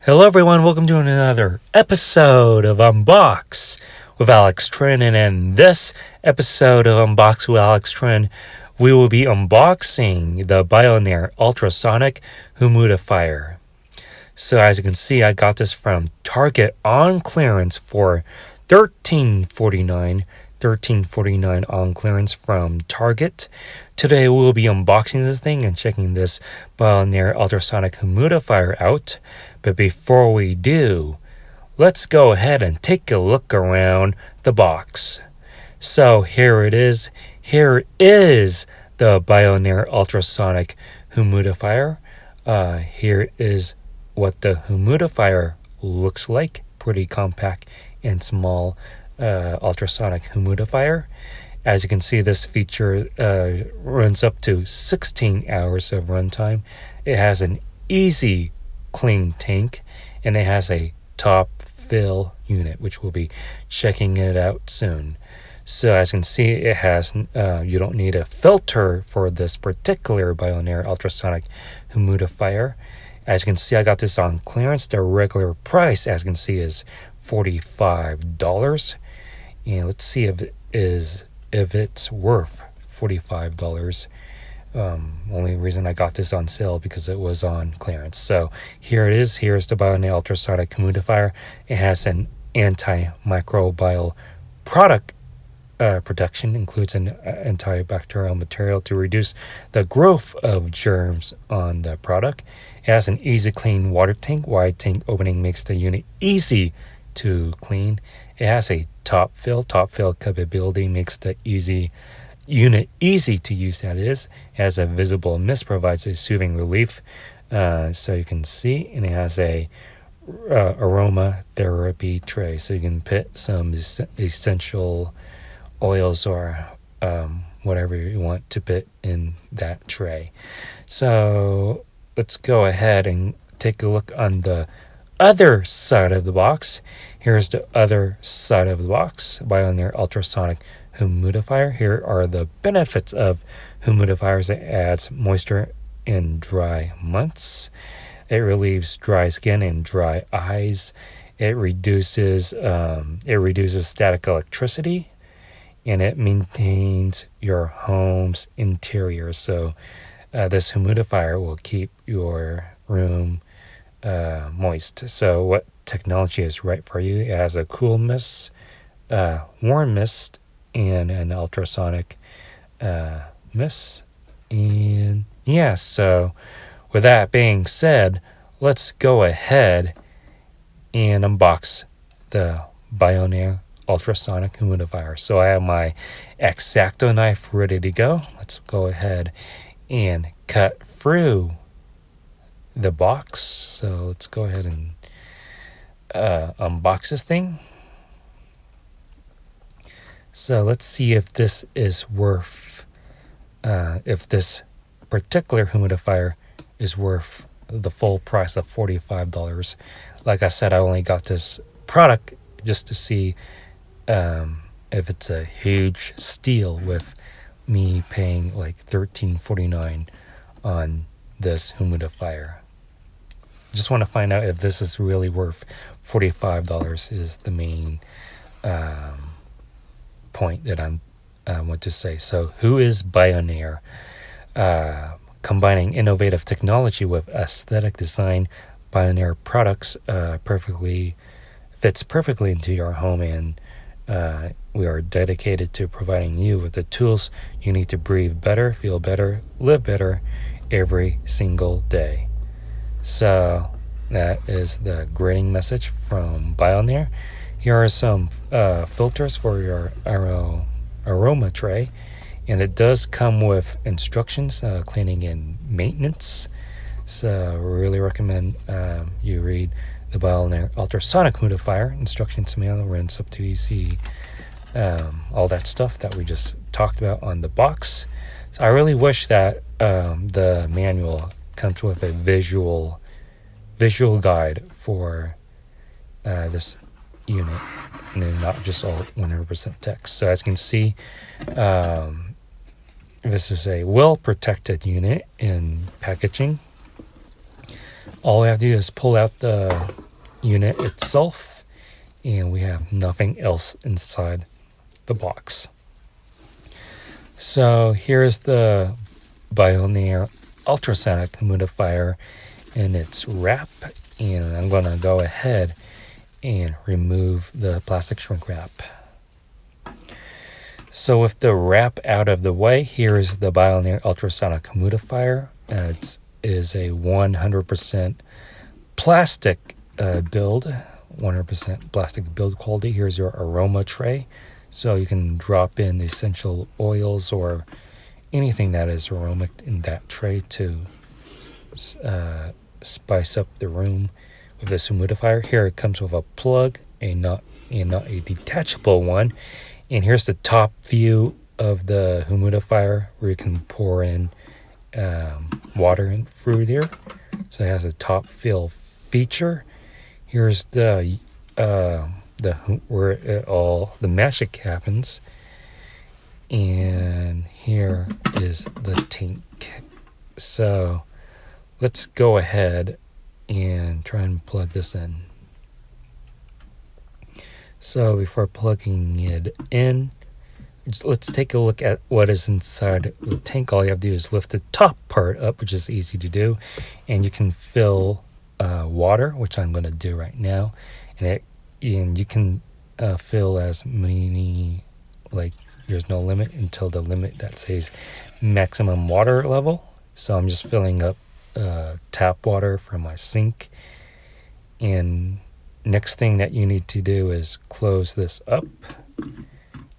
Hello everyone, welcome to another episode of Unbox with Alex Trinh, and in this episode of Unbox with Alex Trinh, we will be unboxing the Bionaire Ultrasonic Humidifier. So as you can see, I got this from Target on clearance for $13.49 on clearance from Target. Today we'll be unboxing this thing and checking this Bionaire Ultrasonic Humidifier out. But before we do, let's go ahead and take a look around the box. So here it is. Here is the Bionaire Ultrasonic Humidifier. Here is what the humidifier looks like. Pretty compact and small ultrasonic humidifier. As you can see, this feature runs up to 16 hours of runtime. It has an easy clean tank, and it has a top fill unit, which we'll be checking it out soon. So as you can see, it has you don't need a filter for this particular Bionaire ultrasonic humidifier. As you can see, I got this on clearance. The regular price, as you can see, is $45. And let's see if it's worth $45. Only reason I got this on sale because it was on clearance. So here it is. Here's the Bionaire Ultrasonic Humidifier. It has an antimicrobial product protection, includes an antibacterial material to reduce the growth of germs on the product. It has an easy clean water tank. Wide tank opening makes the unit easy to clean. It has a top fill capability, makes the unit easy to use. That is, it has a visible mist, provides a soothing relief, so you can see, and it has a aromatherapy tray, so you can put some essential oils or whatever you want to put in that tray. So let's go ahead and take a look on the other side of the box. Here's the other side of the box. Bionaire Ultrasonic Humidifier. Here are the benefits of humidifiers. It adds moisture in dry months. It relieves dry skin and dry eyes. It reduces static electricity, and it maintains your home's interior. So this humidifier will keep your room moist. So what technology is right for you? It has a cool mist, warm mist, and an ultrasonic mist. And yeah, so with that being said, let's go ahead and unbox the Bionaire Ultrasonic Humidifier. So I have my X-Acto knife ready to go. Let's go ahead and cut through the box. So let's go ahead and unbox this thing. So let's see if this is worth, if this particular humidifier is worth the full price of $45. Like I said, I only got this product just to see if it's a huge steal with me paying like $13.49 on this humidifier. Just want to find out if this is really worth $45 is the main point that I want to say. So who is Bionaire? Combining innovative technology with aesthetic design, Bionaire products fits perfectly into your home, and we are dedicated to providing you with the tools you need to breathe better, feel better, live better every single day. So that is the greeting message from Bionaire. Here are some filters for your aroma tray, and it does come with instructions, cleaning and maintenance. So really recommend you read the Bionaire Ultrasonic Humidifier instructions manual, rinse up to easy, all that stuff that we just talked about on the box. So I really wish that the manual comes with a visual guide for this unit, and then not just all 100% text. So as you can see, this is a well protected unit in packaging. All we have to do is pull out the unit itself, and we have nothing else inside the box. So here's the Bionaire Ultrasonic Humidifier and its wrap, and I'm going to go ahead and remove the plastic shrink wrap. So with the wrap out of the way, here is the Bionaire Ultrasonic Humidifier. It is a 100% plastic build, 100% plastic build quality. Here's your aroma tray. So you can drop in essential oils or anything that is aromatic in that tray to spice up the room with this humidifier. Here it comes with a plug, not a detachable one. And here's the top view of the humidifier where you can pour in water in through there. So it has a top fill feature. Here's the where the magic happens, and here is the tank. So let's go ahead and try and plug this in. So before plugging it in, let's take a look at what is inside the tank. All you have to do is lift the top part up, which is easy to do, and you can fill water, which I'm going to do right now, and you can fill as many, like there's no limit until the limit that says maximum water level. So I'm just filling up tap water from my sink. And next thing that you need to do is close this up,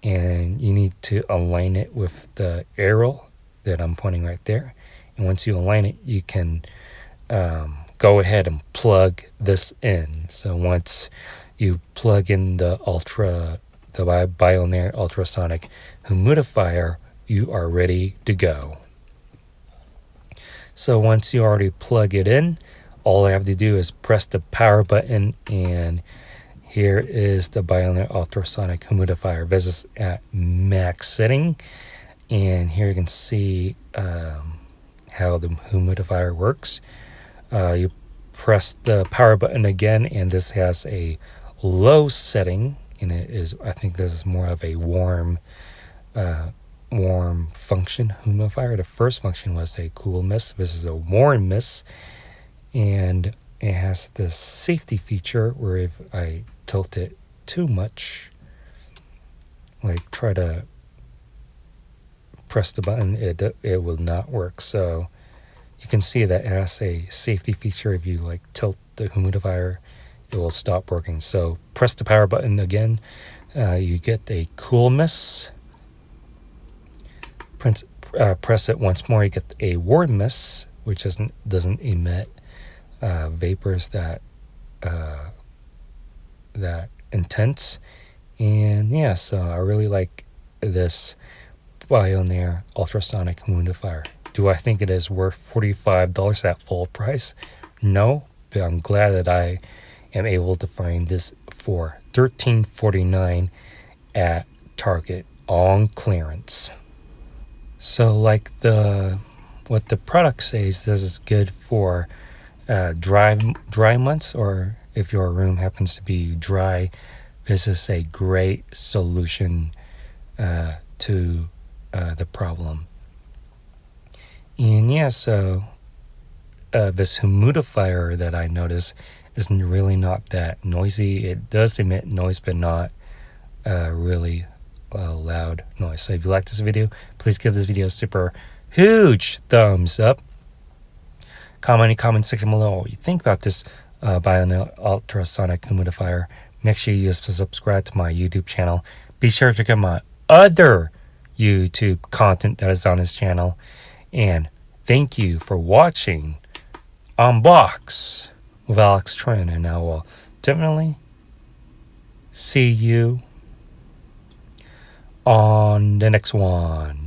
and you need to align it with the arrow that I'm pointing right there. And once you align it, you can go ahead and plug this in. So once you plug in the Bionaire Ultrasonic Humidifier, you are ready to go. So once you already plug it in, all I have to do is press the power button, and here is the Bionaire Ultrasonic Humidifier. This is at max setting, and here you can see how the humidifier works. You press the power button again, and this has a low setting, and I think this is more of a warm function humidifier. The first function was a cool mist. This is a warm mist, and it has this safety feature where if I tilt it too much, like try to press the button, it will not work. So you can see that it has a safety feature. If you like tilt the humidifier, it will stop working. So press the power button again. You get a cool mist. Press it once more, you get a warm mist, which doesn't emit vapors that intense. And yeah, so I really like this Bionaire Ultrasonic Humidifier. Do I think it is worth $45 at full price? No, but I'm glad that I am able to find this for $13.49 at Target on clearance. So like what the product says, this is good for dry months, or if your room happens to be dry, this is a great solution to the problem. And yeah, so this humidifier that I noticed is really not that noisy. It does emit noise, but not really loud noise. So if you like this video, please give this video a super huge thumbs up. Comment in the comment section below what you think about this Bionaire Ultrasonic Humidifier. Make sure you subscribe to my YouTube channel. Be sure to check out my other YouTube content that is on this channel. And thank you for watching Unbox with Trinh, and I will definitely see you on the next one.